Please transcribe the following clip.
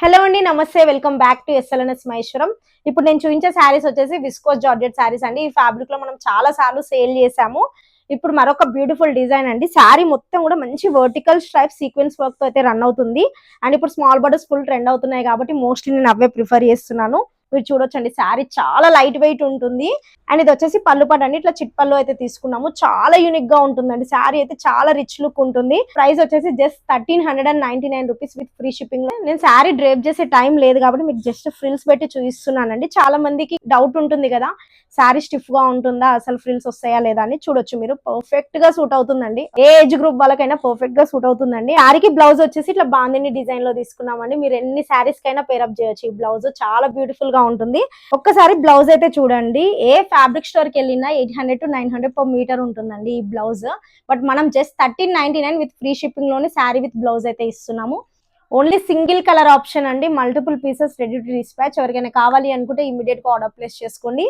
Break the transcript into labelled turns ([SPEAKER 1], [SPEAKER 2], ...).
[SPEAKER 1] Hello అండి, నమస్తే. Welcome back to SLNS Maheshwaram. ఇప్పుడు నేను చూపించే శారీస్ వచ్చేసి విస్కోస్ జార్జెట్ శారీస్ అండి. ఈ ఫ్యాబ్రిక్ లో మనం చాలా సార్లు సేల్ చేసాము. ఇప్పుడు మరొక బ్యూటిఫుల్ డిజైన్ అండి. శారీ మొత్తం కూడా మంచి వర్టికల్ స్ట్రైప్ సీక్వెన్స్ వర్క్ తో అయితే రన్ అవుతుంది. అండ్ ఇప్పుడు స్మాల్ బర్డర్స్ ఫుల్ ట్రెండ్ అవుతున్నాయి కాబట్టి మోస్ట్లీ నేను అవే ప్రిఫర్ చేస్తున్నాను. మీరు చూడొచ్చండి, శారీ చాలా లైట్ వెయిట్ ఉంటుంది. అండ్ ఇది వచ్చేసి పళ్ళు పాట అండి. ఇట్లా చిట్ పళ్ళు అయితే తీసుకున్నాము. చాలా యూనిక్ గా ఉంటుందండి. శారీ అయితే చాలా రిచ్ లుక్ ఉంటుంది. ప్రైస్ వచ్చేసి just 1399 rupees with free shipping లో. నేను శారీ డ్రేప్ చేసే టైం లేదు కాబట్టి మీకు జస్ట్ ఫ్రిల్స్ పెట్టి చూపిస్తున్నానండి. చాలా మందికి డౌట్ ఉంటుంది కదా, శారీ స్టిఫ్ గా ఉంటుందా, అసలు ఫ్రిల్స్ వస్తాయా లేదా అని. చూడొచ్చు మీరు, పర్ఫెక్ట్ గా సూట్ అవుతుందండి. ఏ ఏజ్ గ్రూప్ వాళ్ళకైనా పర్ఫెక్ట్ గా సూట్ అవుతుందండి. శారీకి బ్లౌజ్ వచ్చేసి ఇట్లా బాందిని డిజైన్ లో తీసుకున్నామండి. మీరు ఎన్ని శారీస్ కైనా పేరప్ చేయొచ్చు. ఈ బ్లౌజ్ చాలా బ్యూటిఫుల్ గా ఉంటుంది. ఒక్కసారి బ్లౌజ్ అయితే చూడండి. ఏ ఫ్యాబ్రిక్ స్టోర్ కి వెళ్ళినా 800 to 900 పర్ మీటర్ ఉంటుందండి ఈ బ్లౌజ్. బట్ మనం జస్ట్ 1399 విత్ ఫ్రీ షిప్పింగ్ లోనే శారీ విత్ బ్లౌజ్ అయితే ఇస్తున్నాము. ఓన్లీ సింగిల్ కలర్ ఆప్షన్ అండి. Multiple pieces ready to dispatch. ఎవరికైనా కావాలి అనుకుంటే ఇమీడియట్ గా ఆర్డర్ ప్లేస్ చేసుకోండి.